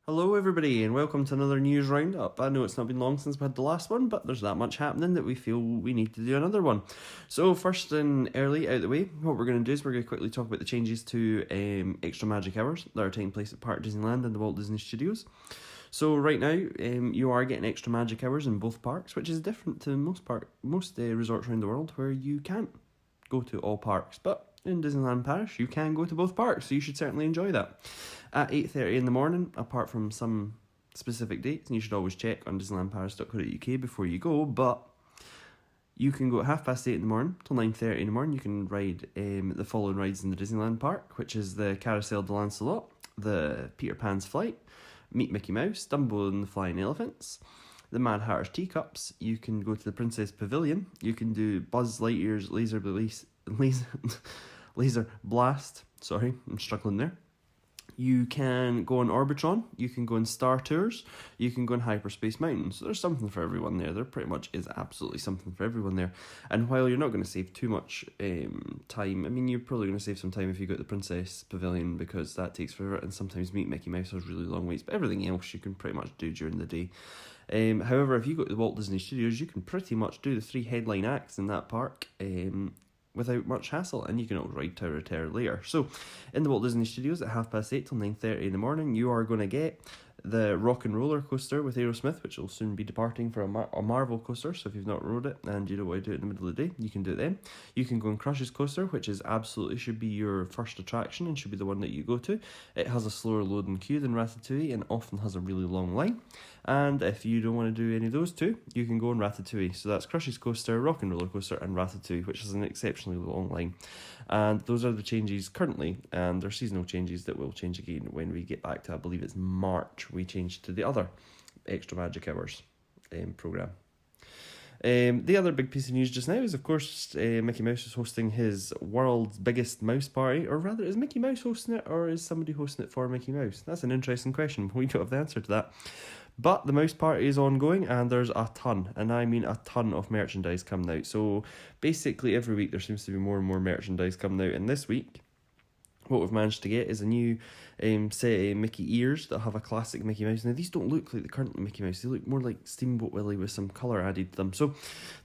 Hello everybody and welcome to another news roundup. I know it's not been long since we had the last one, but there's that much happening that we feel we need to do another one. So first and early out of the way, what we're going to do is we're going to quickly talk about the changes to Extra Magic Hours that are taking place at Park Disneyland and the Walt Disney Studios. So right now, you are getting extra magic hours in both parks, which is different to most resorts around the world where you can't go to all parks, but in Disneyland Paris, you can go to both parks, so you should certainly enjoy that. At 8:30 in the morning, apart from some specific dates, and you should always check on disneylandparis.co.uk before you go, but you can go at 8:30 in the morning till 9:30 in the morning. You can ride the following rides in the Disneyland Park, which is the Carousel de Lancelot, the Peter Pan's Flight, Meet Mickey Mouse, Dumbo and the Flying Elephants, the Mad Hatter's Teacups. You can go to the Princess Pavilion. You can do Buzz Lightyear's Laser Blast. Sorry, I'm struggling there. You can go on Orbitron, you can go on Star Tours, you can go on Hyperspace Mountain. So there's something for everyone there. There pretty much is absolutely something for everyone there. And while you're not going to save too much time, I mean, you're probably going to save some time if you go to the Princess Pavilion because that takes forever, and sometimes Meet Mickey Mouse has really long waits, but everything else you can pretty much do during the day. However, if you go to the Walt Disney Studios, you can pretty much do the 3 headline acts in that park without much hassle, and you can always ride Tower of Terror later. So, in the Walt Disney Studios at 8:30 till 9:30 in the morning, you are going to get the Rock and Roller Coaster with Aerosmith, which will soon be departing for a Marvel coaster, so if you've not rode it and you don't want to do it in the middle of the day, you can do it then. You can go on Crush's Coaster, which is absolutely should be your first attraction and should be the one that you go to. It has a slower loading queue than Ratatouille and often has a really long line. And if you don't want to do any of those two, you can go on Ratatouille. So that's Crush's Coaster, Rock and Roller Coaster, and Ratatouille, which is an exceptionally long line. And those are the changes currently, and they're seasonal changes that will change again when we get back to, I believe it's March, we change to the other Extra Magic Hours programme. The other big piece of news just now is, of course, Mickey Mouse is hosting his world's biggest mouse party, or rather, is Mickey Mouse hosting it, or is somebody hosting it for Mickey Mouse? That's an interesting question. We don't have the answer to that. But the mouse party is ongoing, and there's a ton, and I mean a ton of merchandise coming out. So basically every week there seems to be more and more merchandise coming out, and this week what we've managed to get is a new set of Mickey ears that have a classic Mickey Mouse. Now, these don't look like the current Mickey Mouse. They look more like Steamboat Willie with some colour added to them. So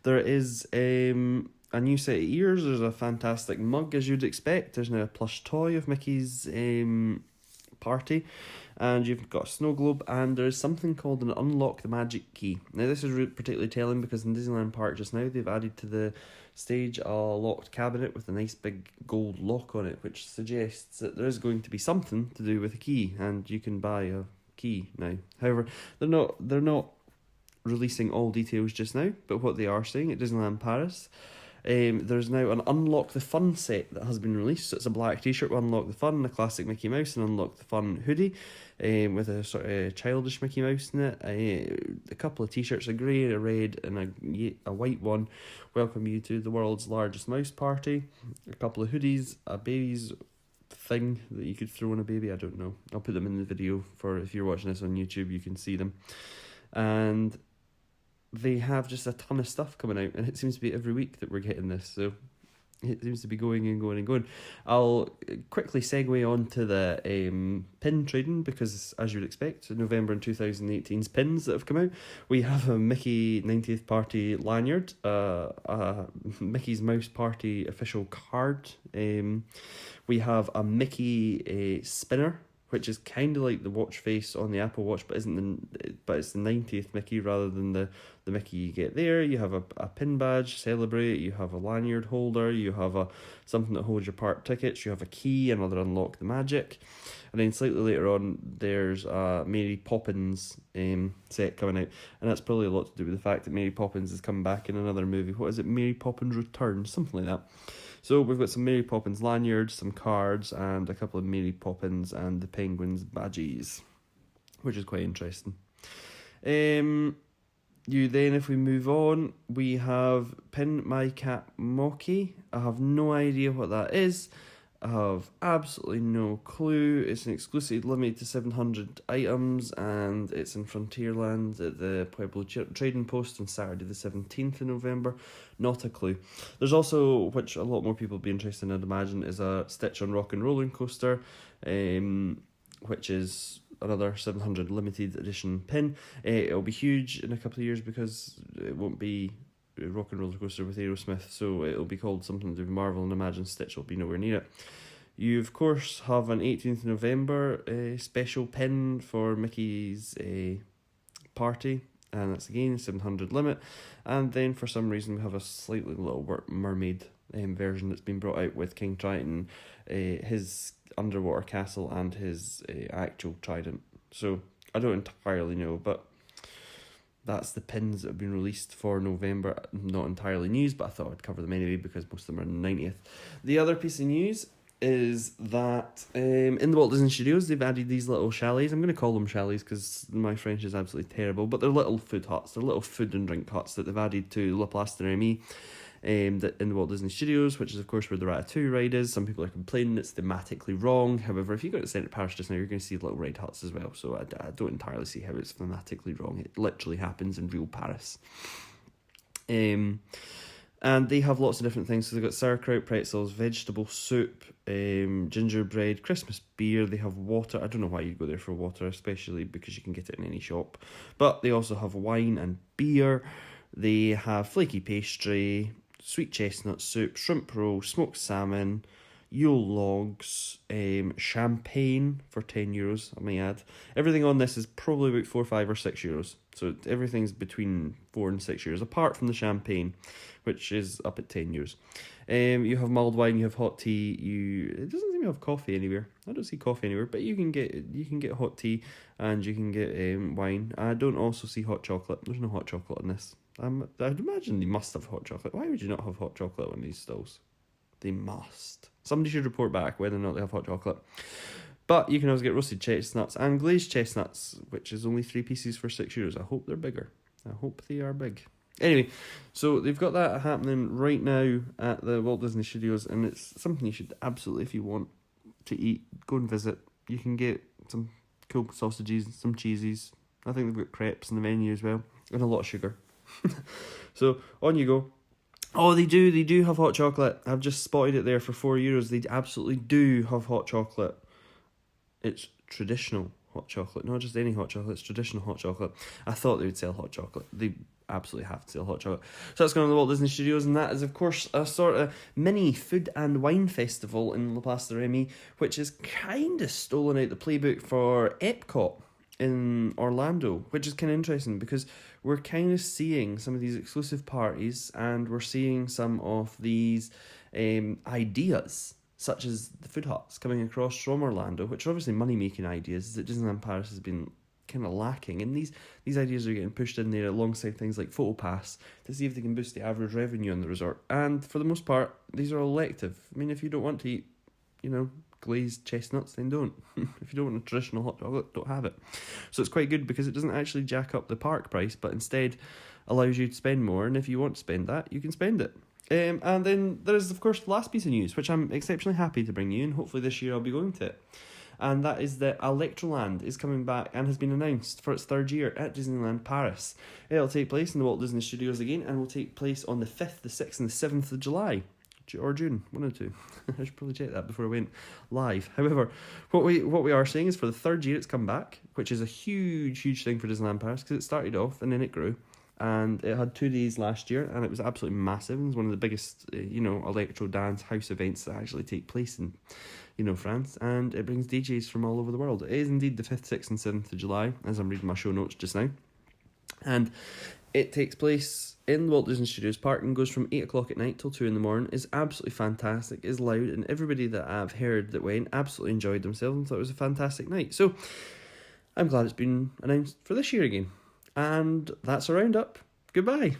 there is a new set of ears. There's a fantastic mug, as you'd expect. There's now a plush toy of Mickey's party. And you've got a snow globe, and there's something called an Unlock the Magic Key. Now, this is particularly telling because in Disneyland Park just now, they've added to the stage a locked cabinet with a nice big gold lock on it, which suggests that there is going to be something to do with a key, and you can buy a key now. However, they're not releasing all details just now, but what they are saying at Disneyland Paris, there's now an Unlock the Fun set that has been released. So it's a black t-shirt with Unlock the Fun, a classic Mickey Mouse, and Unlock the Fun hoodie with a sort of childish Mickey Mouse in it. A couple of t-shirts, a grey, a red, and a white one. Welcome you to the world's largest mouse party. A couple of hoodies, a baby's thing that you could throw on a baby. I don't know. I'll put them in the video for if you're watching this on YouTube, you can see them. And they have just a ton of stuff coming out, and it seems to be every week that we're getting this, so it seems to be going and going and going. I'll quickly segue on to the pin trading, because as you would expect, November in 2018's pins that have come out, we have a Mickey 90th Party lanyard, a Mickey's Mouse Party official card, we have a Mickey spinner, which is kind of like the watch face on the Apple Watch, but it's the 90th Mickey rather than the Mickey you get there. You have a pin badge, celebrate, you have a lanyard holder, you have something that holds your park tickets, you have a key, another Unlock the Magic, and then slightly later on there's a Mary Poppins set coming out, and that's probably a lot to do with the fact that Mary Poppins is coming back in another movie. What is it? Mary Poppins Returns, something like that. So we've got some Mary Poppins lanyards, some cards, and a couple of Mary Poppins and the Penguins badges, which is quite interesting. If we move on, we have Pin My Cat Mocky. I have no idea what that is. I have absolutely no clue. It's an exclusive limited to 700 items, and it's in Frontierland at the Pueblo Trading Post on Saturday the 17th of November. Not a clue. There's also, which a lot more people would be interested in, I'd imagine, is a Stitch on Rock and Roller Coaster, which is another 700 limited edition pin. It'll be huge in a couple of years because it won't be Rock and Roller Coaster with Aerosmith, so it'll be called something to do with Marvel, and imagine Stitch will be nowhere near it. You, of course, have an 18th November special pin for Mickey's party, and that's again 700 limit. And then for some reason we have a slightly little mermaid version that's been brought out with King Triton, his underwater castle, and his actual trident. So I don't entirely know, but that's the pins that have been released for November. Not entirely news, but I thought I'd cover them anyway because most of them are 90th. The other piece of news is that in the Walt Disney Studios they've added these little chalets. I'm going to call them chalets because my French is absolutely terrible, but they're little food huts. They're little food and drink huts that they've added to La Place de Remy in the Walt Disney Studios, which is of course where the Ratatouille ride is. Some people are complaining it's thematically wrong. However, if you go to the centre of Paris just now, you're going to see little ride huts as well, so I don't entirely see how it's thematically wrong. It literally happens in real Paris. And they have lots of different things. So they've got sauerkraut, pretzels, vegetable soup, gingerbread, Christmas beer. They have water. I don't know why you'd go there for water, especially because you can get it in any shop. But they also have wine and beer. They have flaky pastry, sweet chestnut soup, shrimp roll, smoked salmon, Yule logs, champagne for €10, I may add. Everything on this is probably about €4, €5 or €6. So everything's between €4 and €6, apart from the champagne, which is up at €10. You have mulled wine, you have hot tea. It doesn't seem to have coffee anywhere. I don't see coffee anywhere, but you can get hot tea and you can get wine. I don't also see hot chocolate. There's no hot chocolate in this. I'd imagine they must have hot chocolate. Why would you not have hot chocolate on these stalls? They must. Somebody should report back whether or not they have hot chocolate. But you can also get roasted chestnuts and glazed chestnuts, which is only 3 pieces for €6. I hope they're bigger. I hope they are big. Anyway, so they've got that happening right now at the Walt Disney Studios, and it's something you should absolutely, if you want to eat, go and visit. You can get some cool sausages, some cheesies. I think they've got crepes in the menu as well, and a lot of sugar. So on you go. Oh, they do have hot chocolate. I've just spotted it there for €4. They absolutely do have hot chocolate. It's traditional hot chocolate, not just any hot chocolate, it's traditional hot chocolate. I thought they would sell hot chocolate. They absolutely have to sell hot chocolate. So that's going on the Walt Disney Studios, and that is of course a sort of mini food and wine festival in La Place de Remy, which is kind of stolen out the playbook for Epcot in Orlando, which is kind of interesting because we're kind of seeing some of these exclusive parties, and we're seeing some of these ideas, such as the food huts coming across from Orlando, which are obviously money-making ideas that Disneyland Paris has been kind of lacking. And these ideas are getting pushed in there alongside things like PhotoPass to see if they can boost the average revenue on the resort. And for the most part, these are elective. I mean, if you don't want to eat, glazed chestnuts, then don't. If you don't want a traditional hot chocolate, don't have it. So it's quite good because it doesn't actually jack up the park price, but instead allows you to spend more. And if you want to spend that, you can spend it. And then there's, of course, the last piece of news, which I'm exceptionally happy to bring you, and hopefully this year I'll be going to it. And that is that Electroland is coming back and has been announced for its 3rd year at Disneyland Paris. It'll take place in the Walt Disney Studios again, and will take place on the 5th, the 6th and the 7th of July. Or June, one or two. I should probably check that before I went live. However, what we are saying is for the 3rd year it's come back, which is a huge thing for Disneyland Paris because it started off and then it grew. And it had 2 days last year, and it was absolutely massive. It was one of the biggest, electro dance house events that actually take place in, France. And it brings DJs from all over the world. It is indeed the 5th, 6th and 7th of July, as I'm reading my show notes just now. And it takes place in the Walt Disney Studios Park and goes from 8 o'clock at night till 2 in the morning. It's absolutely fantastic. It's loud, and everybody that I've heard that went absolutely enjoyed themselves and thought it was a fantastic night. So I'm glad it's been announced for this year again. And that's a roundup. Goodbye.